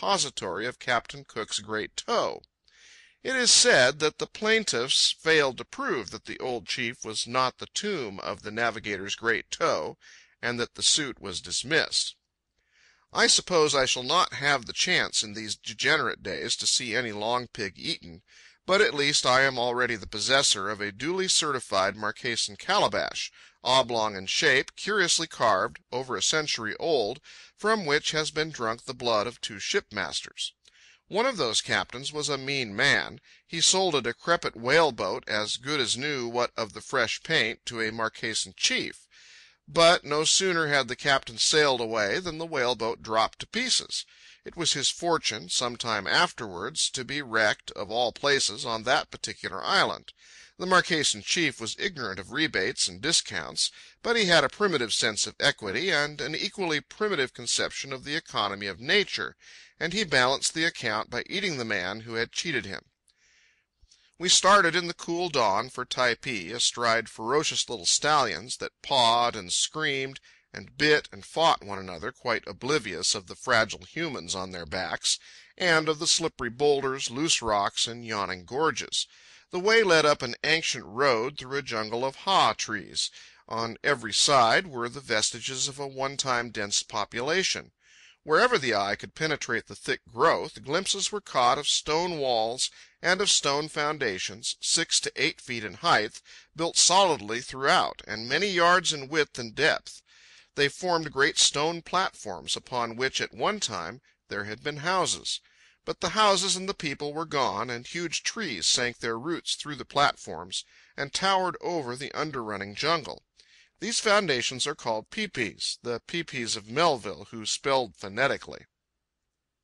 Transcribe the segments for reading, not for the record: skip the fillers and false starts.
repository of Captain Cook's great toe. It is said that the plaintiffs failed to prove that the old chief was not the tomb of the navigator's great toe, and that the suit was dismissed. I suppose I shall not have the chance in these degenerate days to see any long pig eaten, but at least I am already the possessor of a duly certified Marquesan calabash, oblong in shape, curiously carved, over a century old, from which has been drunk the blood of 2 shipmasters. One of those captains was a mean man. He sold a decrepit whaleboat, as good as new what of the fresh paint, to a Marquesan chief. But no sooner had the captain sailed away than the whaleboat dropped to pieces. It was his fortune, some time afterwards, to be wrecked, of all places, on that particular island. The Marquesan chief was ignorant of rebates and discounts, but he had a primitive sense of equity and an equally primitive conception of the economy of nature, and he balanced the account by eating the man who had cheated him. We started in the cool dawn for Typee, astride ferocious little stallions that pawed and screamed and bit and fought one another, quite oblivious of the fragile humans on their backs, and of the slippery boulders, loose rocks, and yawning gorges. The way led up an ancient road through a jungle of ha trees. On every side were the vestiges of a one-time dense population. Wherever the eye could penetrate the thick growth, glimpses were caught of stone walls and of stone foundations, 6 to 8 feet in height, built solidly throughout, and many yards in width and depth. They formed great stone platforms, upon which at one time there had been houses. But the houses and the people were gone, and huge trees sank their roots through the platforms and towered over the underrunning jungle. These foundations are called peepees, the peepees of Melville, who spelled phonetically.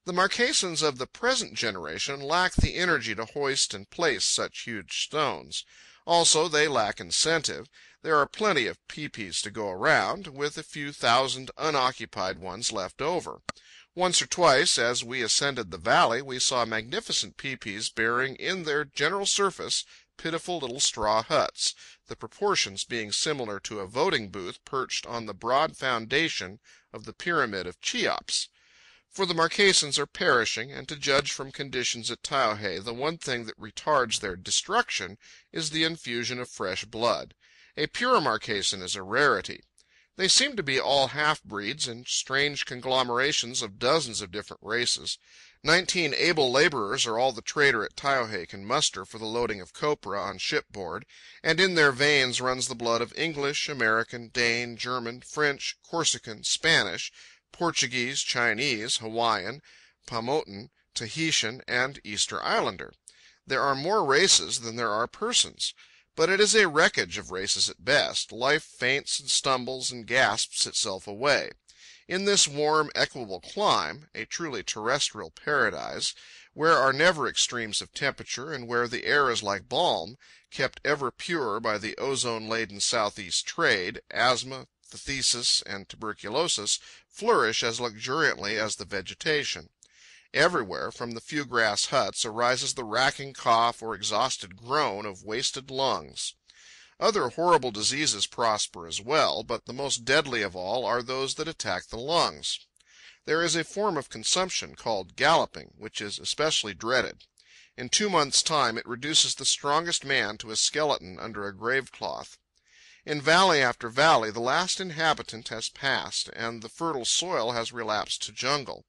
The Marquesans of the present generation lack the energy to hoist and place such huge stones. Also, they lack incentive. There are plenty of peepees to go around, with a few thousand unoccupied ones left over. Once or twice, as we ascended the valley, we saw magnificent peepees bearing in their general surface pitiful little straw huts, the proportions being similar to a voting booth perched on the broad foundation of the pyramid of Cheops. For the Marquesans are perishing, and to judge from conditions at Taiohae, the one thing that retards their destruction is the infusion of fresh blood. A pure Marquesan is a rarity. They seem to be all half-breeds and strange conglomerations of dozens of different races. 19 able laborers are all the trader at Taiohae can muster for the loading of copra on shipboard, and in their veins runs the blood of English, American, Dane, German, French, Corsican, Spanish, Portuguese, Chinese, Hawaiian, Paumotan, Tahitian, and Easter Islander. There are more races than there are persons. But it is a wreckage of races at best. Life faints and stumbles and gasps itself away. In this warm, equable clime, a truly terrestrial paradise, where are never extremes of temperature and where the air is like balm, kept ever pure by the ozone-laden southeast trade, asthma, phthisis, and tuberculosis flourish as luxuriantly as the vegetation. Everywhere, from the few grass huts, arises the racking cough or exhausted groan of wasted lungs. Other horrible diseases prosper as well, but the most deadly of all are those that attack the lungs. There is a form of consumption called galloping, which is especially dreaded. In 2 months' time it reduces the strongest man to a skeleton under a gravecloth. In valley after valley the last inhabitant has passed, and the fertile soil has relapsed to jungle.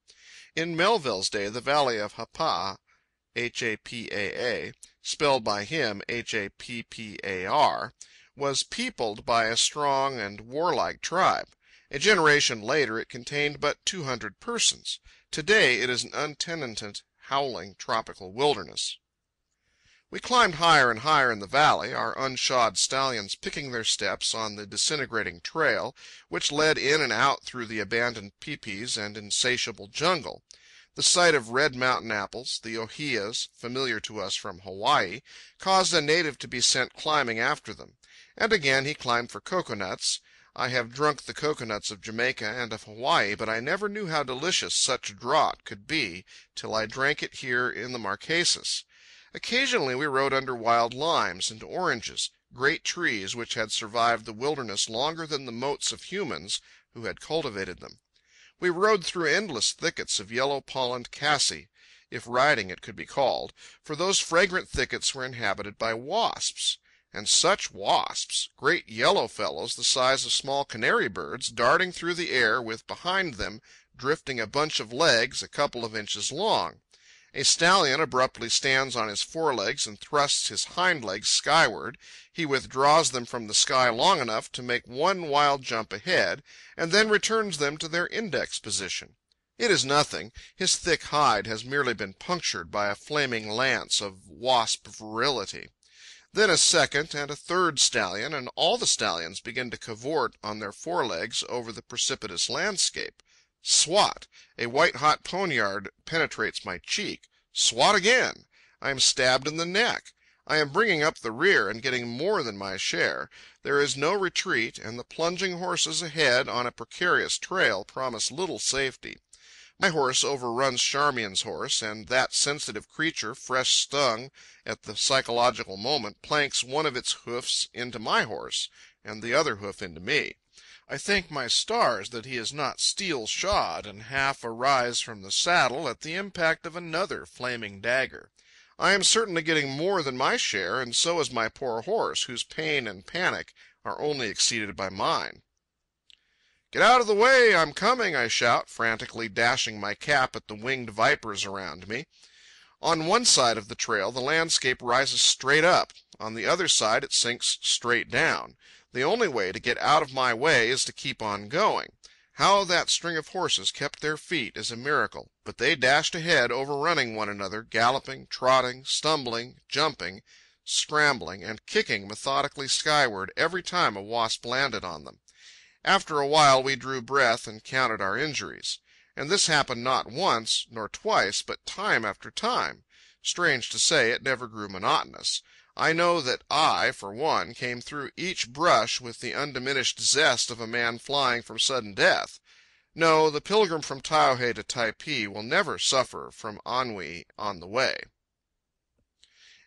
In Melville's day the valley of Hapaa, H-A-P-A-A, spelled by him H-A-P-P-A-R, was peopled by a strong and warlike tribe. A generation later it contained but 200 persons. Today it is an untenanted, howling tropical wilderness. We climbed higher and higher in the valley, our unshod stallions picking their steps on the disintegrating trail, which led in and out through the abandoned peepees and insatiable jungle. The sight of red mountain apples, the ohias, familiar to us from Hawaii, caused a native to be sent climbing after them. And again he climbed for coconuts. I have drunk the coconuts of Jamaica and of Hawaii, but I never knew how delicious such draught could be till I drank it here in the Marquesas. Occasionally we rode under wild limes and oranges, great trees which had survived the wilderness longer than the motes of humans who had cultivated them. We rode through endless thickets of yellow-pollened cassie, if riding it could be called, for those fragrant thickets were inhabited by wasps. And such wasps! Great yellow fellows the size of small canary birds, darting through the air with behind them drifting a bunch of legs a couple of inches long. A stallion abruptly stands on his forelegs and thrusts his hind legs skyward. He withdraws them from the sky long enough to make one wild jump ahead, and then returns them to their index position. It is nothing. His thick hide has merely been punctured by a flaming lance of wasp virility. Then a second and a third stallion, and all the stallions begin to cavort on their forelegs over the precipitous landscape. Swat! A white-hot poniard penetrates my cheek. Swat again! I am stabbed in the neck. I am bringing up the rear and getting more than my share. There is no retreat, and the plunging horses ahead on a precarious trail promise little safety. My horse overruns Charmian's horse, and that sensitive creature, fresh stung at the psychological moment, planks one of its hoofs into my horse, and the other hoof into me. I thank my stars that he is not steel-shod, and half arise from the saddle at the impact of another flaming dagger. I am certainly getting more than my share, and so is my poor horse, whose pain and panic are only exceeded by mine. "Get out of the way! I'm coming!" I shout, frantically dashing my cap at the winged vipers around me. On one side of the trail the landscape rises straight up. On the other side it sinks straight down. The only way to get out of my way is to keep on going. How that string of horses kept their feet is a miracle, but they dashed ahead, overrunning one another, galloping, trotting, stumbling, jumping, scrambling, and kicking methodically skyward every time a wasp landed on them. After a while we drew breath and counted our injuries. And this happened not once nor twice, but time after time. Strange to say, it never grew monotonous. I know that I, for one, came through each brush with the undiminished zest of a man flying from sudden death. No, the pilgrim from Taiohae to Typee will never suffer from ennui on the way.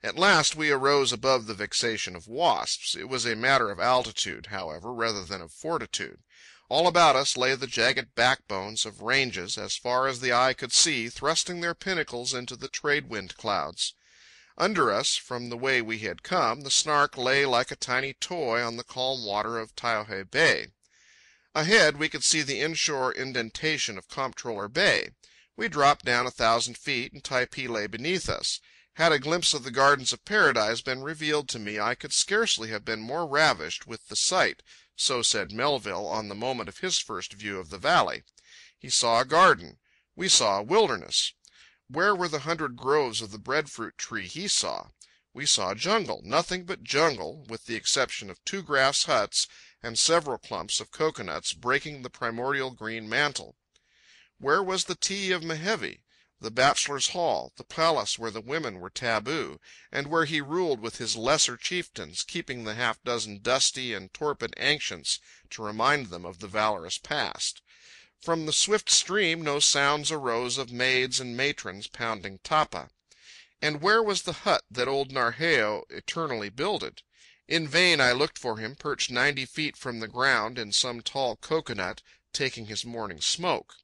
At last we arose above the vexation of wasps. It was a matter of altitude, however, rather than of fortitude. All about us lay the jagged backbones of ranges, as far as the eye could see, thrusting their pinnacles into the trade-wind clouds. Under us, from the way we had come, the Snark lay like a tiny toy on the calm water of Taiohae Bay. Ahead we could see the inshore indentation of Comptroller Bay. We dropped down 1,000 feet, and Typee lay beneath us. Had a glimpse of the Gardens of Paradise been revealed to me, I could scarcely have been more ravished with the sight, so said Melville on the moment of his first view of the valley. He saw a garden. We saw a wilderness. Where were the 100 groves of the breadfruit tree he saw? We saw jungle, nothing but jungle, with the exception of 2 grass huts and several clumps of coconuts breaking the primordial green mantle. Where was the tea of Mehevi? The bachelor's hall, the palace where the women were taboo, and where he ruled with his lesser chieftains, keeping the half-dozen dusty and torpid ancients to remind them of the valorous past. From the swift stream no sounds arose of maids and matrons pounding tapa. And where was the hut that old Narheyo eternally builded? In vain I looked for him, perched 90 feet from the ground in some tall coconut, taking his morning smoke.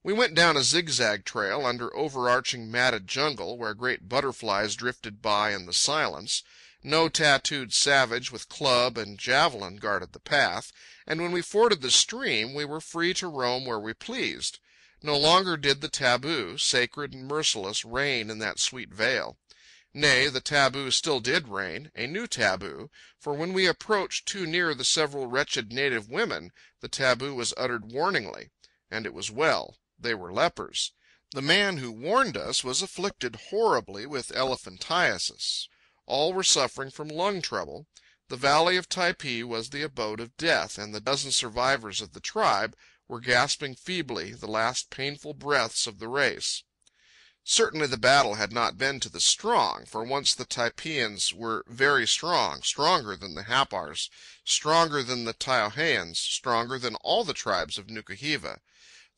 We went down a zigzag trail under overarching matted jungle, where great butterflies drifted by in the silence. No tattooed savage with club and javelin guarded the path, and when we forded the stream we were free to roam where we pleased. No longer did the taboo, sacred and merciless, reign in that sweet vale. Nay, the taboo still did reign, a new taboo, for when we approached too near the several wretched native women, the taboo was uttered warningly. And it was well. They were lepers. The man who warned us was afflicted horribly with elephantiasis. All were suffering from lung trouble. The valley of Typee was the abode of death, and the dozen survivors of the tribe were gasping feebly the last painful breaths of the race. Certainly the battle had not been to the strong, for once the Typeans were very strong, stronger than the Happars, stronger than the Taiohaeans, stronger than all the tribes of Nukuhiva.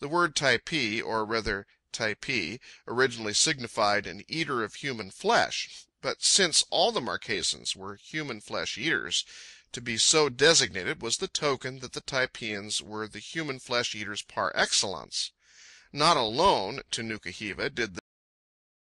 The word Typee, or rather Typee, originally signified an eater of human flesh. But since all the Marquesans were human flesh eaters, To be so designated was the token that the Typeans were the human flesh eaters par excellence. Not alone to Nuku hiva did